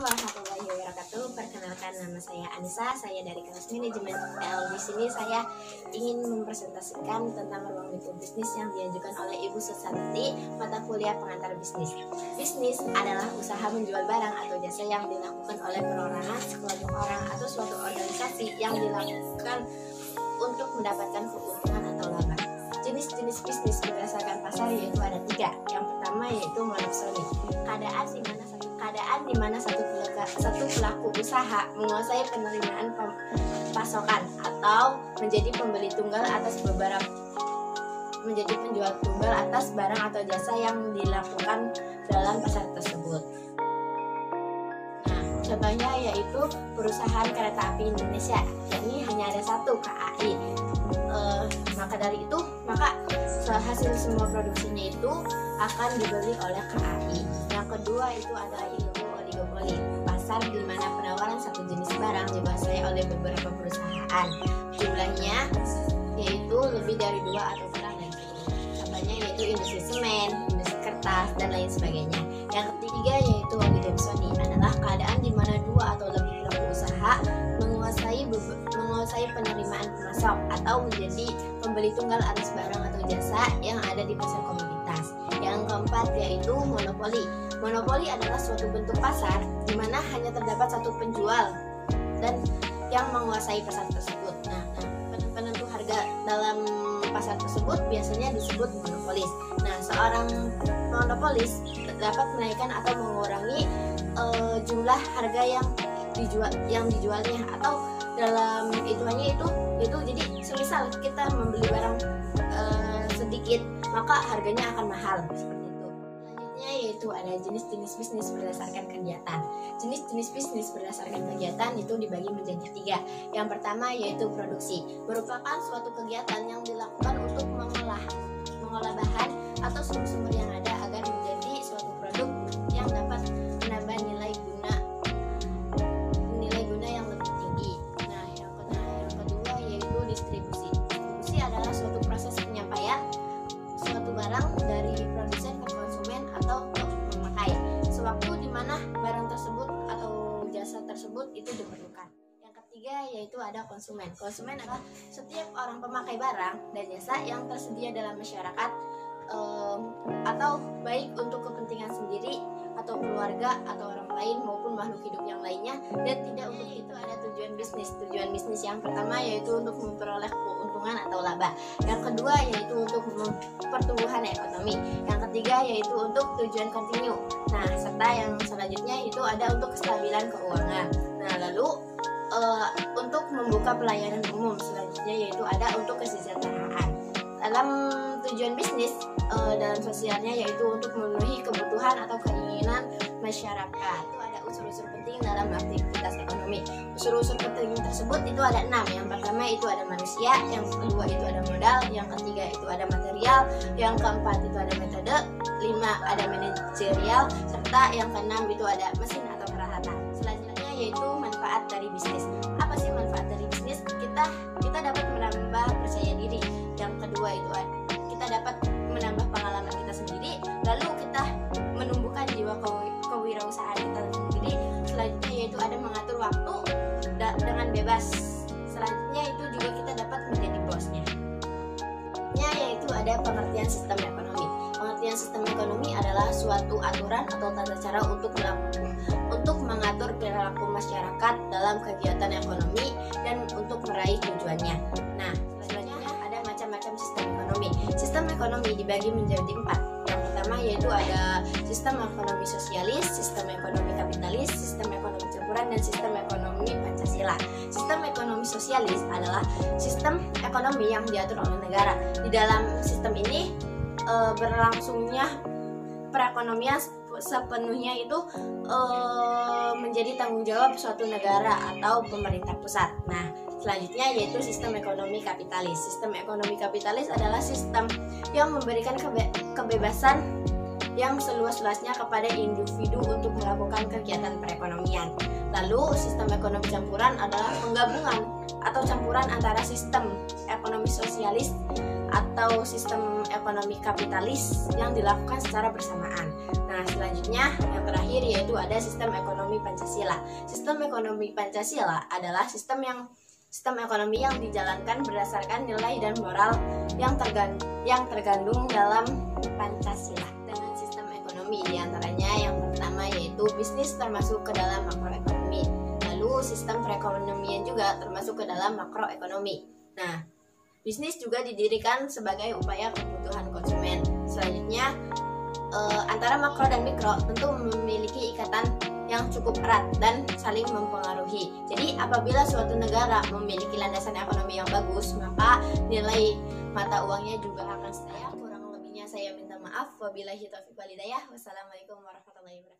Assalamualaikum warahmatullahi wabarakatuh. Perkenalkan, nama saya Anissa, saya dari kelas manajemen L. Di sini saya ingin mempresentasikan tentang ruang lingkup bisnis yang diajukan oleh Ibu Susanti, mata kuliah pengantar bisnis. Bisnis adalah usaha menjual barang atau jasa yang dilakukan oleh perorangan, sekelompok orang, atau suatu organisasi yang dilakukan untuk mendapatkan keuntungan atau laba. Jenis-jenis bisnis berdasarkan pasar yaitu ada 3. Yang pertama yaitu monopsoni, keadaan di mana satu pelaku usaha menguasai penerimaan pasokan atau menjadi pembeli tunggal atas menjadi penjual tunggal atas barang atau jasa yang dilakukan dalam pasar tersebut. Nah, contohnya yaitu perusahaan kereta api Indonesia, yakni hanya ada satu, KAI. Maka dari itu, hasil semua produksinya itu akan dibeli oleh KAI. Yang kedua itu adalah oligopoli, pasar di mana penawaran satu jenis barang dikuasai oleh beberapa perusahaan. Jumlahnya yaitu lebih dari 2 atau kurang dari itu. Contohnya yaitu industri semen, industri kertas, dan lain sebagainya. Yang ketiga yaitu oligopsoni, adalah keadaan di mana 2 atau lebih pelaku usaha menguasai penerimaan pemasok atau menjadi pembeli tunggal atas barang atau jasa yang ada di pasar komoditas. Yang keempat yaitu monopoli. Monopoli adalah suatu bentuk pasar di mana hanya terdapat satu penjual dan yang menguasai pasar tersebut. Nah, penentu harga dalam pasar tersebut biasanya disebut monopolis. Nah, seorang monopolis dapat menaikkan atau mengurangi jumlah harga yang dijualnya, atau dalam hitungannya itu jadi semisal kita membeli barang sedikit, maka harganya akan mahal, seperti itu. Selanjutnya yaitu ada jenis-jenis bisnis berdasarkan kegiatan. Jenis-jenis bisnis berdasarkan kegiatan itu dibagi menjadi 3. Yang pertama yaitu produksi, merupakan suatu kegiatan yang dilakukan untuk mengolah bahan atau sumber-sumber yang ada agar menjadi suatu produk yang dapat menambah nilai guna yang lebih tinggi. Nah, yang kedua yaitu distribusi. Distribusi adalah suatu proses penyampaian suatu barang dari produsen ke konsumen atau ke pemakai sewaktu di mana barang tersebut atau jasa tersebut itu diperlukan. Yang ketiga yaitu ada konsumen. Konsumen adalah setiap orang pemakai barang dan jasa yang tersedia dalam masyarakat, atau baik untuk kepentingan sendiri atau keluarga atau orang lain maupun makhluk hidup yang lainnya, dan tidak untuk itu ada tujuan bisnis. Tujuan bisnis yang pertama yaitu untuk memperoleh keuntungan atau laba. Yang kedua yaitu untuk pertumbuhan ekonomi. Yang ketiga yaitu untuk tujuan kontinu. Nah, serta yang selanjutnya itu ada untuk kestabilan keuangan. Nah, lalu untuk membuka pelayanan umum, selanjutnya yaitu ada untuk kesejahteraan. Dalam tujuan bisnis, dalam sosialnya yaitu untuk memenuhi kebutuhan atau keinginan masyarakat. Itu ada unsur-unsur penting dalam aktivitas ekonomi. Unsur-unsur penting tersebut itu ada 6. Yang pertama itu ada manusia, yang kedua itu ada modal, yang ketiga itu ada material, yang keempat itu ada metode, 5 ada manajerial, serta yang keenam itu ada mesin atau peralatan. Selanjutnya yaitu manfaat dari bisnis. Apa sih manfaat dari bisnis? Kita dapat menambah percaya diri. Yang kedua itu kita dapat menambah pengalaman kita sendiri, lalu kita menumbuhkan jiwa kewirausahaan kita sendiri. Selanjutnya yaitu ada mengatur waktu dengan bebas. Selanjutnya itu juga kita dapat menjadi bosnya. Yaitu ada pengertian sistem ekonomi. Pengertian sistem ekonomi adalah suatu aturan atau tata cara untuk mengatur perilaku masyarakat dalam kegiatan ekonomi dan untuk meraih tujuannya. Nah, selanjutnya ada macam-macam sistem ekonomi. Sistem ekonomi dibagi menjadi 4. Yang pertama yaitu ada sistem ekonomi sosialis, sistem ekonomi kapitalis, sistem ekonomi campuran, dan sistem ekonomi Pancasila. Sistem ekonomi sosialis adalah sistem ekonomi yang diatur oleh negara. Di dalam sistem ini berlangsungnya perekonomian sepenuhnya itu menjadi tanggung jawab suatu negara atau pemerintah pusat. Nah, selanjutnya yaitu sistem ekonomi kapitalis. Sistem ekonomi kapitalis adalah sistem yang memberikan kebebasan yang seluas-luasnya kepada individu untuk melakukan kegiatan perekonomian. Lalu sistem ekonomi campuran adalah penggabungan atau campuran antara sistem ekonomi sosialis atau sistem ekonomi kapitalis yang dilakukan secara bersamaan. Nah, selanjutnya yang terakhir yaitu yaitu ada sistem ekonomi Pancasila. Sistem ekonomi Pancasila adalah sistem ekonomi yang dijalankan berdasarkan nilai dan moral yang tergandung dalam Pancasila. Dengan sistem ekonomi diantaranya yang pertama yaitu bisnis termasuk ke dalam makroekonomi. Lalu sistem perekonomian juga termasuk ke dalam makroekonomi. Nah, bisnis juga didirikan sebagai upaya kebutuhan konsumen. Selanjutnya, antara makro dan mikro tentu memiliki ikatan yang cukup erat dan saling mempengaruhi. Jadi apabila suatu negara memiliki landasan ekonomi yang bagus, maka nilai mata uangnya juga akan stabil. Kurang lebihnya saya minta maaf. Wabillahi taufiq wal hidayah. Wassalamualaikum warahmatullahi wabarakatuh.